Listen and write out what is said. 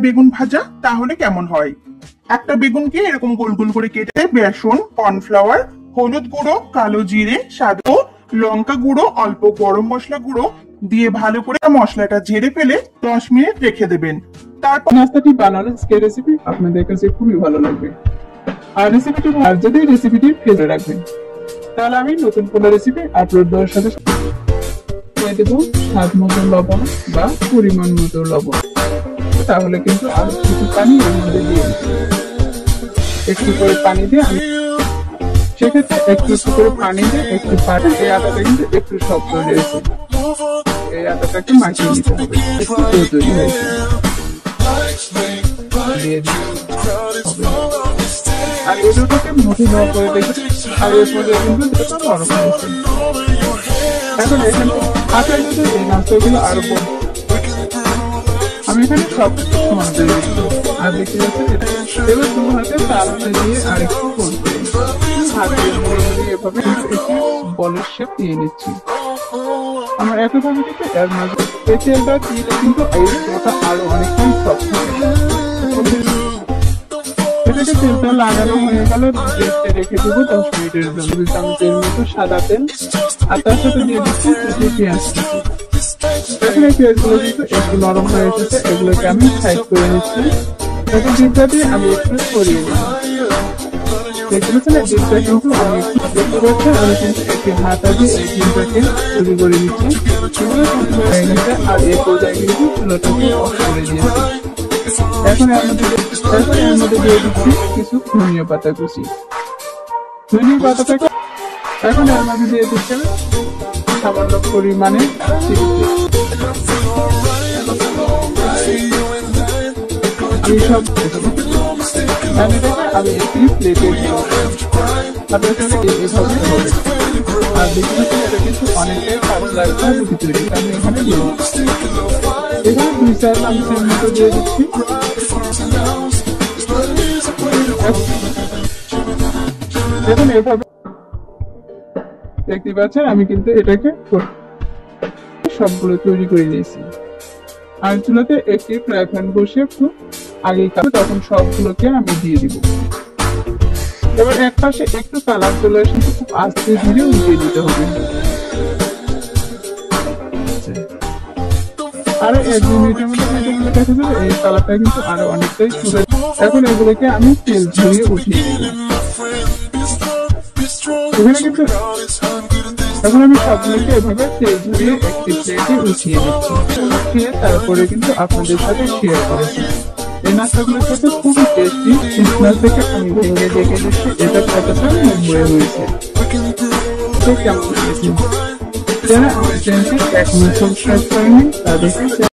বেগুন ভাজা তাহলে কেমন হয়। একটা বেগুনকে এরকম গোল গোল করে কেটে বেসন, কর্নফ্লাওয়ার, হলুদ গুঁড়ো, কালো জিরে, স্বাদ লঙ্কা গুঁড়ো, অল্প গরম মশলা গুঁড়ো দিয়ে ভালো করে মশলাটা ঝেড়ে ফেলে 10 মিনিট রেখে দেবেন। তারপর নাস্তাটি বানানোর রেসিপি আপনাদের কাছে খুবই ভালো লাগবে। আর যদি রেসিপিটি ফেলে রাখবেন, তাহলে আমি নতুন কোনো রেসিপি আপলোড দেওয়ার সাথে দিয়ে দেবো স্বাদ মতো লবণ বা পরিমাণ মতো লবণ। তাহলে কিন্তু আরো কিছু পানি এর মধ্যে দিয়ে একটু করে পানি দিয়ে আমি সেক্ষেত্রে একটু করে পানি দিয়ে একটু পানি, এই আটাটা কিন্তু একটু শক্ত রয়েছে, এই আটাটাকে মাখিয়ে নিতে হবে। একটু তৈরি হয়েছে আর এই দুটোকে মুঠি নেওয়া করে দেখে আর এর মধ্যে কিন্তু দুটো নরম হয়েছে। এখন এখানে আটার মধ্যে এই নাস্তাগুলো আরো আমি এখানে সব সমান তৈরি করবো। আর দেখতে যাচ্ছেন এটা এবার দু হাতে তালটা দিয়ে আরেকটু করবে, হাতে এভাবে একটু বলের শেপ দিয়ে নিচ্ছি। আমার একইভাবে কিন্তু এর মাঝে এই তেলটা দিলে কিন্তু এই ডোটা আরো অনেকটাই সফট হবে। এটাকে তেলটা লাগানো হয়ে গেল, রেস্টে রেখে দেবো 10 মিনিটের জন্য। 2 চামচের মতো সাদা তেল আর তার সাথে দিয়ে দিচ্ছি পেঁয়াজ। এখন এই পেঁয়াজগুলো কিন্তু একটু নরম হয়ে এসেছে, এগুলোকে আমি সাইড করে নিচ্ছি। এখন ডিমটা দিয়ে আমি একটু ছড়িয়ে দিই। দেখতে পাচ্ছেন ডিমটা কিন্তু আমি একটু দেখতে পাচ্ছি, আমি কিন্তু একটি হাতা দিয়ে এই ডিমটাকে তৈরি করে নিচ্ছি আর এই পর্যায়ে কিন্তু চুলাটাকে অফ করে দিয়েছি। এখন এর মধ্যে দিয়ে দিচ্ছি কিছু ধনিয়া পাতা কুচি। ধনিয়া পাতাটাকে এখন এর মধ্যে দিয়ে দিচ্ছি সামান্য পরিমাণে আমি একটি প্লেটে আপনার সঙ্গে এভাবে হবে। আর দেখতে পাচ্ছি এটা কিন্তু অনেকটাই পাতলা একটা রুটি তৈরি। আমি এখানে দিয়ে দিচ্ছি, এখানে 2-4 চামচের মতো দিয়ে দিচ্ছি। দেখুন এভাবে দেখতে পাচ্ছেন আমি কিন্তু এটাকে সবগুলো তৈরি করে নিয়েছি। আর চুলাতে একটি ফ্রাই প্যান বসে একটু আগে তখন সবগুলোকে আমি দিয়ে দিব। এবার এক পাশে একটু কালার চলে আসে, খুব আস্তে ধীরে উল্টে দিতে হবে। আরো 1-2 মিনিটের মধ্যে দেখা যাবে এই কালারটা কিন্তু আরো অনেকটাই সুন্দর। এখন এগুলোকে আমি তেল ঝরিয়ে উঠিয়ে দেব। এখানে কিন্তু এখন আমি সবগুলোকে এভাবে তেল ঝরিয়ে একটি প্লেটে উঠিয়ে দিচ্ছি। উঠিয়ে তারপরে কিন্তু আপনাদের সাথে শেয়ার করেছি। এই নাস্তাগুলোর সাথে খুবই টেস্টি। খ্রিসমাস থেকে আমি ভেঙে দেখে দিচ্ছি এটা কতটা মুম্বই হয়েছে, কেমন হয়েছে। যারা আমার চ্যানেলটি এখনো সাবস্ক্রাইব করেনি তাদেরকে